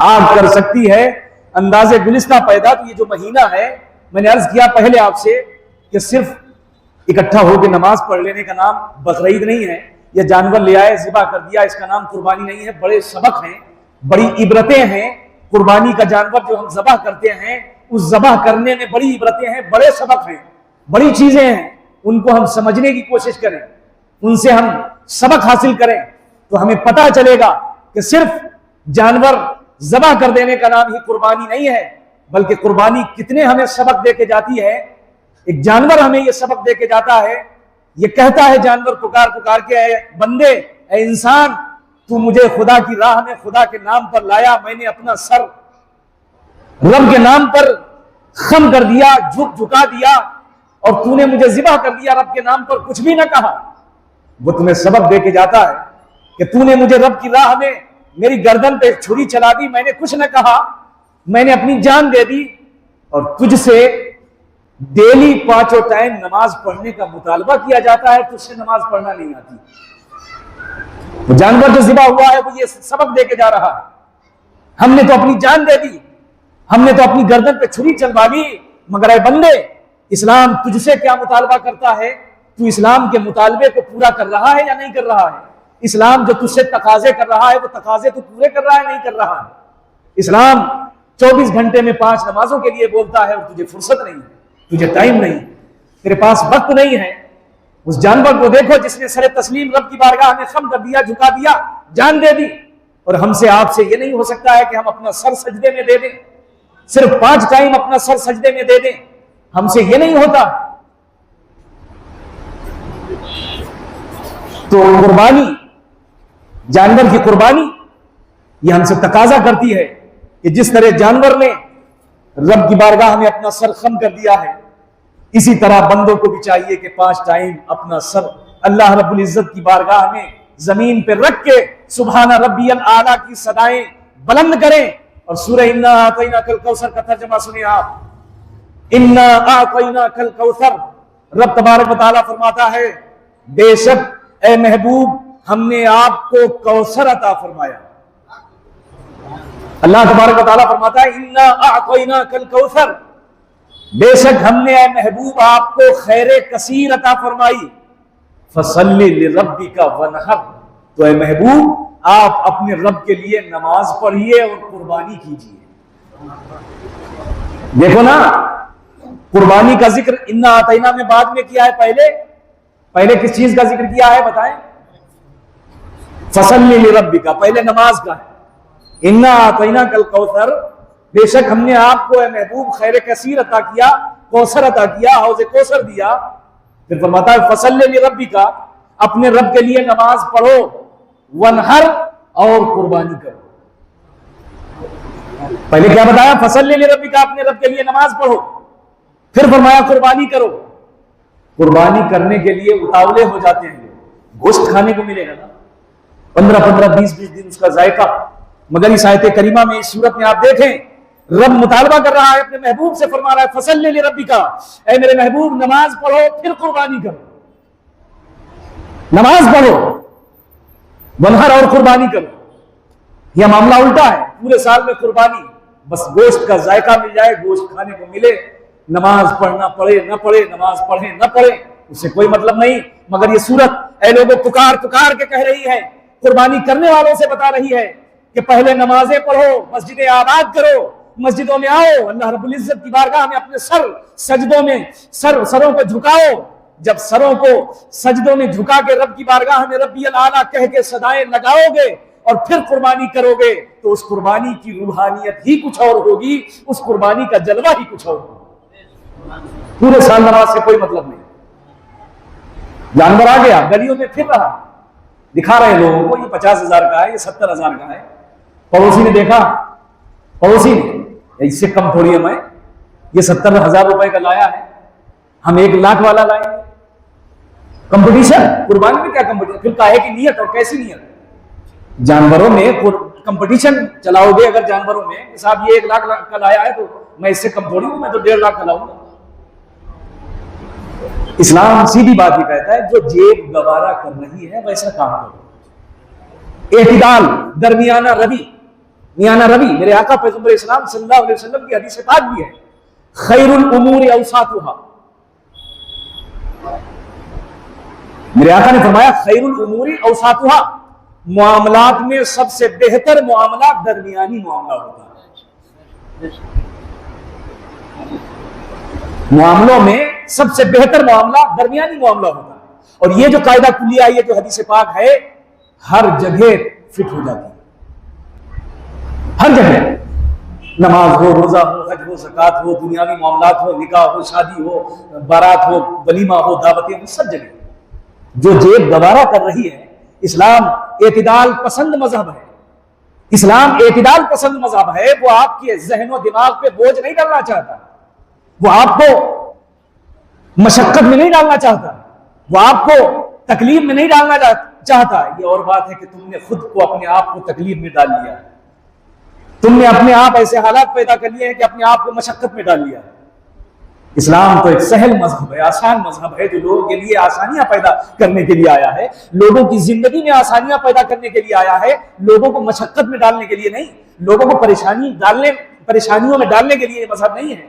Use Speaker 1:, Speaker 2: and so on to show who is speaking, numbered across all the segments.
Speaker 1: آگ کر سکتی ہے انداز گلستہ پیدا۔ تو یہ جو مہینہ ہے، میں نے عرض کیا پہلے آپ سے کہ صرف اکٹھا ہو کے نماز پڑھ لینے کا نام بقرعید نہیں ہے، یا جانور لے آئے ذبح کر دیا اس کا نام قربانی نہیں ہے۔ بڑے سبق ہیں، بڑی عبرتیں ہیں۔ قربانی کا جانور جو ہم ذبح کرتے ہیں، اس ذبح کرنے میں بڑی عبرتیں ہیں، بڑے سبق ہیں، بڑی چیزیں ہیں۔ ان کو ہم سمجھنے کی کوشش کریں، ان سے ہم سبق حاصل کریں، تو ہمیں پتہ چلے گا کہ صرف جانور ذبح کر دینے کا نام ہی قربانی نہیں ہے، بلکہ قربانی کتنے ہمیں سبق دے کے جاتی ہے۔ ایک جانور ہمیں یہ سبق دے کے جاتا ہے، یہ کہتا ہے جانور پکار پکار کے، اے بندے، اے انسان، تو مجھے خدا کی راہ میں خدا کے نام پر لایا، میں نے اپنا سر رب کے نام پر خم کر دیا، جھکا دیا، اور تو نے مجھے ذبح کر دیا، رب کے نام پر کچھ بھی نہ کہا۔ وہ تمہیں سبق دے کے جاتا ہے کہ تو نے مجھے رب کی راہ میں میری گردن پہ چھری چلا دی، میں نے کچھ نہ کہا، میں نے اپنی جان دے دی، اور تجھ سے ڈیلی 5 ٹائم نماز پڑھنے کا مطالبہ کیا جاتا ہے، تجھ سے نماز پڑھنا نہیں آتی۔ وہ جانور جو ذبح ہوا ہے وہ یہ سبق دے کے جا رہا ہے، ہم نے تو اپنی جان دے دی، ہم نے تو اپنی گردن پہ چھری چلوا لی، مگر اے بندے، اسلام تجھ سے کیا مطالبہ کرتا ہے؟ تو اسلام کے مطالبے کو پورا کر رہا ہے یا نہیں کر رہا ہے؟ اسلام جو تجھ سے تقاضے کر رہا ہے وہ تقاضے تو پورے کر رہا ہے نہیں کر رہا ہے؟ اسلام 24 گھنٹے میں 5 نمازوں کے لیے بولتا ہے، اور تجھے فرصت نہیں ہے، تجھے ٹائم نہیں، تیرے پاس وقت نہیں ہے۔ اس جانور کو دیکھو جس نے سر تسلیم رب کی بارگاہ میں خم کر دیا، جھکا دیا، جان دے دی، اور ہم سے آپ سے یہ نہیں ہو سکتا ہے کہ ہم اپنا سر سجدے میں دے دیں، صرف 5 ٹائم اپنا سر سجدے میں دے دیں، ہم سے یہ نہیں ہوتا۔ تو قربانی، جانور کی قربانی، یہ ہم سے تقاضا کرتی ہے کہ جس طرح جانور نے رب کی بارگاہ میں اپنا سر خم کر دیا ہے، اسی طرح بندوں کو بھی چاہیے کہ 5 ٹائم اپنا سر اللہ رب العزت کی بارگاہ میں زمین پہ رکھ کے سبحان ربی الاعلیٰ کی صدائیں بلند کریں، اور سورہ انا اعطیناک الکوثر کا ترجمہ سنیں آپ۔ انا اعطیناک الکوثر، رب تبارک و تعالیٰ فرماتا ہے بے شک اے محبوب ہم نے آپ کو کوثر عطا فرمایا۔ اللہ تبارک و تعالیٰ فرماتا ہے انا اعطیناک الکوثر، بے شک ہم نے اے محبوب آپ کو خیر کثیر عطا فرمائی، فصلی لربک وانحر، تو اے محبوب آپ اپنے رب کے لیے نماز پڑھیے اور قربانی کیجیے۔ دیکھو نا، قربانی کا ذکر انا اعطینا میں بعد میں کیا ہے، پہلے کس چیز کا ذکر کیا ہے بتائیں؟ فصلی لربک، پہلے نماز کا ہے۔ انا اعطیناک الکوثر، بے شک ہم نے آپ کو اے محبوب خیر کثیر عطا کیا، کوثر عطا کیا، حوض کوثر دیا۔ پھر فرماتا ہے فصلی لربک، اپنے رب کے لیے نماز پڑھو، وانحر، اور قربانی کرو۔ پہلے کیا بتایا؟ فصلی لربک، اپنے رب کے لیے نماز پڑھو، پھر فرمایا قربانی کرو۔ قربانی کرنے کے لیے اتاولے ہو جاتے ہیں، گوشت کھانے کو ملے گا نا، 15 20 دن اس کا ذائقہ، مگر اس آیت کریمہ میں، اس صورت میں آپ دیکھیں رب مطالبہ کر رہا ہے اپنے محبوب سے، فرما رہا ہے فصلی لربک، اے میرے محبوب نماز پڑھو پھر قربانی کرو، نماز پڑھو وانحر اور قربانی کرو۔ یہ معاملہ الٹا ہے، پورے سال میں قربانی، بس گوشت کا ذائقہ مل جائے، گوشت کھانے کو ملے، نماز پڑھنا پڑے نہ پڑے، نماز پڑھے نہ پڑھے، اس سے کوئی مطلب نہیں۔ مگر یہ سورت اے لوگوں پکار پکار کے کہہ رہی ہے، قربانی کرنے والوں سے بتا رہی ہے کہ پہلے نمازیں پڑھو، مسجدیں آباد کرو، مسجدوں میں آؤ، اللہ رب العزت کی بارگاہ میں اپنے سجدوں میں سروں کو جھکاؤ۔ جب سروں کو سجدوں میں جھکا کے رب کی بارگاہ میں ربی الاعلیٰ کہہ کے صدائیں لگاؤ گے اور پھر قربانی کرو گے، تو اس قربانی کی روحانیت ہی کچھ اور ہوگی، اس قربانی کا جلوہ ہی کچھ اور ہوگا۔ پورے سال نماز سے کوئی مطلب نہیں۔ جانور آ گیا، گلیوں میں پھر رہا، دکھا رہے لوگوں کو یہ 50,000 کا ہے، یہ 70,000 کا ہے۔ پڑوسی نے دیکھا، پڑوسی نے، اس سے کم تھوڑی ہے، میں یہ 70,000 روپے کا لایا ہے، ہم 1 لاکھ والا لائیں گے۔ کمپٹیشن، قربانی میں کیا کمپٹیشن؟ پھر کہے کہ نیت، اور کیسی نیت؟ جانوروں میں کمپٹیشن چلاؤ گے اگر جانوروں میں، صاحب یہ 1 لاکھ کا لایا ہے تو میں اس سے کم تھوڑی ہوں، میں تو 1.5 لاکھ کا لاؤں گا۔ اسلام سیدھی بات ہی کہتا ہے جو جیب گوارا کر رہی ہے ویسا کام کرو، اعتدال، درمیانہ روی۔ میانہ روی میرے آقا پیغمبر اسلام صلی اللہ علیہ وسلم کی حدیث پاک بھی ہے، خیر الامور اوساطها، میرے آقا نے فرمایا خیر الامور اوساطها، معاملات میں سب سے بہتر معاملہ درمیانی معاملہ ہوتا ہے۔ معاملوں میں سب سے بہتر معاملہ درمیانی معاملہ ہوتا ہے، اور یہ جو قاعدہ کلیہ ہے، یہ جو حدیث پاک ہے، ہر جگہ فٹ ہو جاتی ہے، ہر جگہ، نماز ہو، روزہ ہو، حج ہو، زکوٰۃ ہو، دنیاوی معاملات ہو، نکاح ہو، شادی ہو، بارات ہو، ولیمہ ہو، دعوتیں ہو، سب جگہ جو جیب گوارا کر رہی ہے۔ اسلام اعتدال پسند مذہب ہے، اسلام اعتدال پسند مذہب ہے، وہ آپ کے ذہن و دماغ پہ بوجھ نہیں ڈالنا چاہتا، وہ آپ کو مشقت میں نہیں ڈالنا چاہتا، وہ آپ کو تکلیف میں نہیں ڈالنا چاہتا۔ یہ اور بات ہے کہ تم نے خود کو اپنے آپ کو تکلیف میں ڈال لیا ہے، تم نے اپنے آپ ایسے حالات پیدا کر لیے ہیں کہ اپنے آپ کو مشقت میں ڈال لیا ہے۔ اسلام تو ایک سہل مذہب ہے، آسان مذہب ہے، جو لوگوں کے لیے آسانیاں پیدا کرنے کے لیے آیا ہے، لوگوں کی زندگی میں آسانیاں پیدا کرنے کے لیے آیا ہے، لوگوں کو مشقت میں ڈالنے کے لیے نہیں، لوگوں کو پریشانیوں میں ڈالنے کے لیے یہ مذہب نہیں ہے،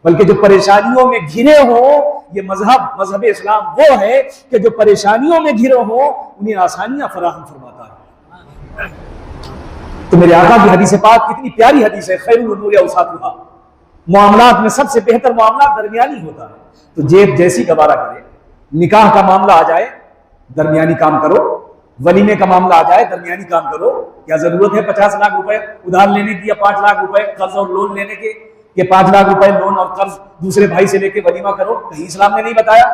Speaker 1: بلکہ جو پریشانیوں میں گھرے ہوں، یہ مذہب اسلام وہ ہے کہ جو پریشانیوں میں گھرے ہوں انہیں آسانیاں فراہم فرماتا ہے۔ تو میرے آقا کی حدیث پاک کتنی پیاری حدیث ہے، خیر الامور اوساطها، معاملات میں سب سے بہتر معاملہ درمیانی ہوتا ہے۔ تو جیب جیسی گوارا کرے، نکاح کا معاملہ آ جائے درمیانی کام کرو، ولیمے کا معاملہ آ جائے درمیانی کام کرو۔ کیا ضرورت ہے 50 لاکھ روپے ادھار لینے کی، یا 5 لاکھ روپے قرض اور لون لینے کے، کہ 5 لاکھ روپے لون اور قرض دوسرے بھائی سے لے کے ولیمہ کرو؟ کہیں اسلام نے نہیں بتایا،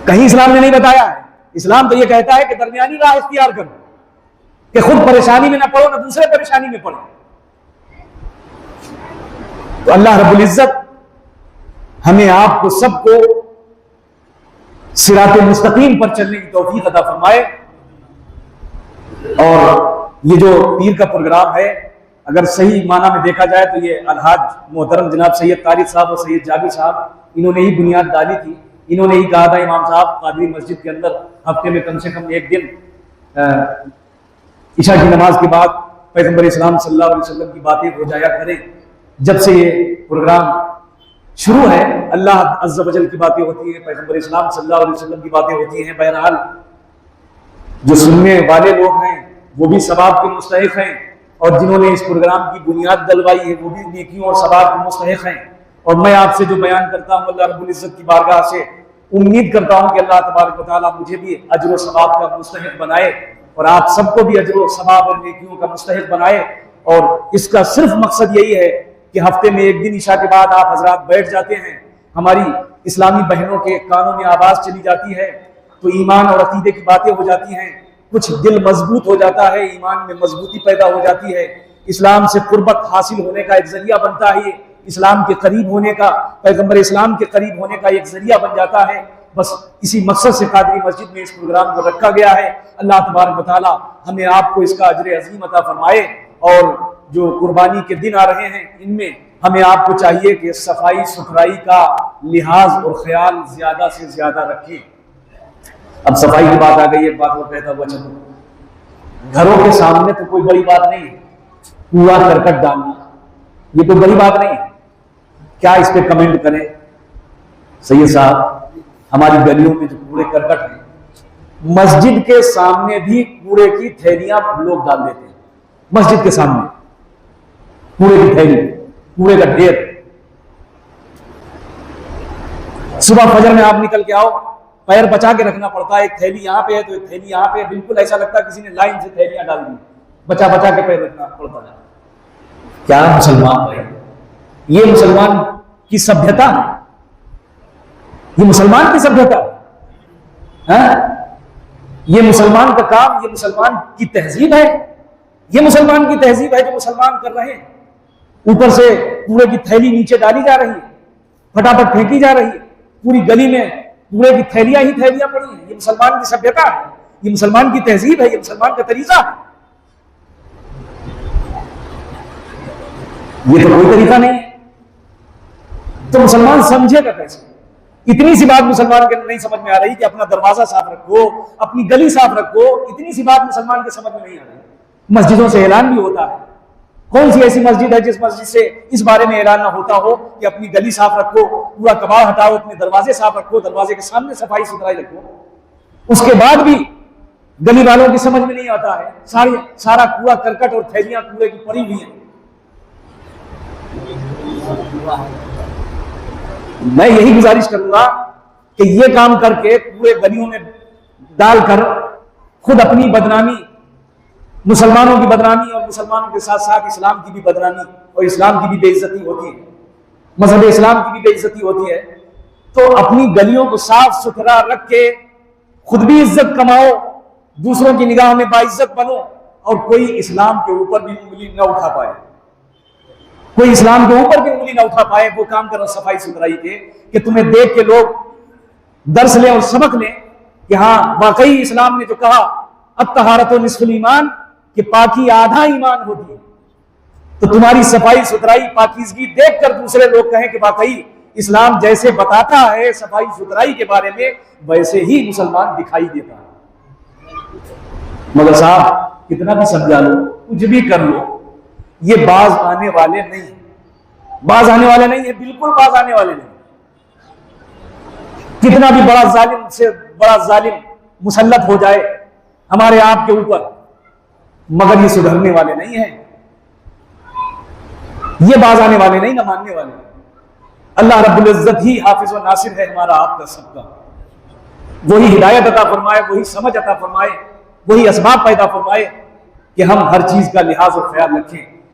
Speaker 1: کہیں اسلام نے نہیں بتایا ہے۔ اسلام تو یہ کہتا ہے کہ درمیانی راہ اختیار کرو، کہ خود پریشانی میں نہ پڑو نہ دوسرے پریشانی میں پڑو۔ تو اللہ رب العزت ہمیں آپ کو سب کو صراط مستقیم پر چلنے کی توفیق عطا فرمائے۔ اور یہ جو پیر کا پروگرام ہے، اگر صحیح معنی میں دیکھا جائے تو یہ الحاج محترم جناب سید طارق صاحب اور سید جابر صاحب، انہوں نے ہی بنیاد ڈالی تھی، انہوں نے ہی کہا تھا امام صاحب قادری مسجد کے اندر ہفتے میں کم سے کم ایک دن عشاء کی نماز کے بعد پیغمبر اسلام صلی اللہ علیہ وسلم کی باتیں ہو جایا کریں۔ جب سے یہ پروگرام شروع ہے، اللہ عز و جل کی باتیں ہوتی ہیں، پیغمبر اسلام صلی اللہ علیہ وسلم کی باتیں ہوتی ہیں۔ بہرحال جو سننے والے لوگ ہیں وہ بھی ثواب کے مستحق ہیں، اور جنہوں نے اس پروگرام کی بنیاد ڈلوائی ہے وہ بھی نیکیوں اور ثواب کے مستحق ہیں۔ اور میں آپ سے جو بیان کرتا ہوں، اللہ رب العزت کی بارگاہ سے امید کرتا ہوں کہ اللہ تبارک و تعالیٰ مجھے بھی اجر و ثواب کا مستحق بنائے، اور آپ سب کو بھی اجر و ثواب اور نیکیوں کا مستحق بنائے۔ اور اس کا صرف مقصد یہی ہے کہ ہفتے میں ایک دن عشاء کے بعد آپ حضرات بیٹھ جاتے ہیں، ہماری اسلامی بہنوں کے کانوں میں آواز چلی جاتی ہے، تو ایمان اور عقیدے کی باتیں ہو جاتی ہیں، کچھ دل مضبوط ہو جاتا ہے، ایمان میں مضبوطی پیدا ہو جاتی ہے، اسلام سے قربت حاصل ہونے کا ایک ذریعہ بنتا ہے، اسلام کے قریب ہونے کا، پیغمبر اسلام کے قریب ہونے کا ایک ذریعہ بن جاتا ہے۔ بس اسی مقصد سے قادری مسجد میں اس پروگرام کو رکھا گیا ہے۔ اللہ تبارک و تعالیٰ ہمیں آپ کو اس کا اجر عظیم عطا فرمائے، اور جو قربانی کے دن آ رہے ہیں ان میں ہمیں آپ کو چاہیے کہ صفائی ستھرائی کا لحاظ اور خیال زیادہ سے زیادہ رکھیں۔ اب صفائی کی بات آ گئی، ایک بات وہ کہتا ہوا چلو، گھروں کے سامنے تو کوئی بڑی بات نہیں ہے، کوڑا کرکٹ ڈالنا یہ کوئی بڑی بات نہیں ہے، کیا اس پہ کمنٹ کریں؟ سید صاحب، ہماری گلیوں میں جو کوڑے کرکٹ ہیں، مسجد کے سامنے بھی کوڑے کی تھیلیاں لوگ ڈال دیتے ہیں، مسجد کے سامنے کوڑے کی تھیلی، کوڑے کا ڈھیر۔ صبح فجر میں آپ نکل کے آؤ، پیر بچا کے رکھنا پڑتا ہے، ایک تھیلی یہاں پہ ہے تو ایک تھیلی یہاں پہ ہے، بالکل ایسا لگتا ہے کسی نے لائن سے تھیلیاں ڈال دی، بچا بچا کے پیر رکھنا پڑتا ہے۔ کیا مسلمان بھائی، یہ مسلمان کی سبھیتا ہے، یہ مسلمان کی سبھیتا ہے، یہ مسلمان کا کام، یہ مسلمان کی تہذیب ہے، یہ مسلمان کی تہذیب ہے جو مسلمان کر رہے ہیں۔ اوپر سے کوڑے کی تھیلی نیچے ڈالی جا رہی ہے، پھٹافٹ پھینکی جا رہی ہے، پوری گلی میں کوڑے کی تھیلیاں ہی تھیلیاں پڑی ہیں۔ یہ مسلمان کی سبھیتا ہے، یہ مسلمان کی تہذیب ہے، یہ مسلمان کا طریقہ ہے۔ یہ تو کوئی طریقہ نہیں ہے، تو مسلمان سمجھے گا کیسے؟ اتنی سی بات مسلمان کے نہیں سمجھ میں آ رہی کہ اپنا دروازہ صاف رکھو، اپنی گلی صاف رکھو، اتنی سی بات مسلمان کے سمجھ میں نہیں آ رہی۔ مسجدوں سے اعلان بھی ہوتا ہے. کون سی ایسی مسجد ہے جس مسجد سے اس بارے میں اعلان نہ ہوتا ہو کہ اپنی گلی صاف رکھو, پورا کباڑ ہٹاؤ, اپنے دروازے صاف رکھو, دروازے کے سامنے صفائی ستھرائی رکھو. اس کے بعد بھی گلی والوں کی سمجھ میں نہیں آتا ہے, سارا کوڑا کرکٹ اور تھیلیاں کوڑے کی پڑی ہوئی ہیں. میں یہی گزارش کروں گا کہ یہ کام کر کے پورے گلیوں میں ڈال کر خود اپنی بدنامی, مسلمانوں کی بدنامی اور مسلمانوں کے ساتھ ساتھ اسلام کی بھی بدنامی اور اسلام کی بھی بے عزتی ہوتی ہے, مذہب اسلام کی بھی بے عزتی ہوتی ہے. تو اپنی گلیوں کو صاف ستھرا رکھ کے خود بھی عزت کماؤ, دوسروں کی نگاہ میں باعزت بنو, اور کوئی اسلام کے اوپر بھی انگلی نہ اٹھا پائے, کوئی اسلام کے اوپر بھی انگلی نہ اٹھا پائے. وہ کام کرو صفائی ستھرائی کے کہ تمہیں دیکھ کے لوگ درس لیں اور سبق لیں کہ ہاں واقعی اسلام نے جو کہا الطہارۃ نصف الایمان, کہ پاکی آدھا ایمان ہوتی ہے, تو تمہاری صفائی ستھرائی پاکیزگی دیکھ کر دوسرے لوگ کہیں کہ واقعی اسلام جیسے بتاتا ہے صفائی ستھرائی کے بارے میں ویسے ہی مسلمان دکھائی دیتا ہے. مگر صاحب کتنا بھی سمجھا لو, کچھ بھی کر لو, یہ باز آنے والے نہیں ہیں, باز آنے والے نہیں ہیں, بالکل باز آنے والے نہیں. کتنا بھی بڑا ظالم سے بڑا ظالم مسلط ہو جائے ہمارے آپ کے اوپر, مگر یہ سدھرنے والے نہیں ہیں, یہ باز آنے والے نہیں, نہ ماننے والے. اللہ رب العزت ہی حافظ و ناصر ہے ہمارا آپ کا سب کا. وہی ہدایت عطا فرمائے, وہی سمجھ عطا فرمائے, وہی اسباب پیدا فرمائے کہ ہم ہر چیز کا لحاظ اور خیال رکھیں.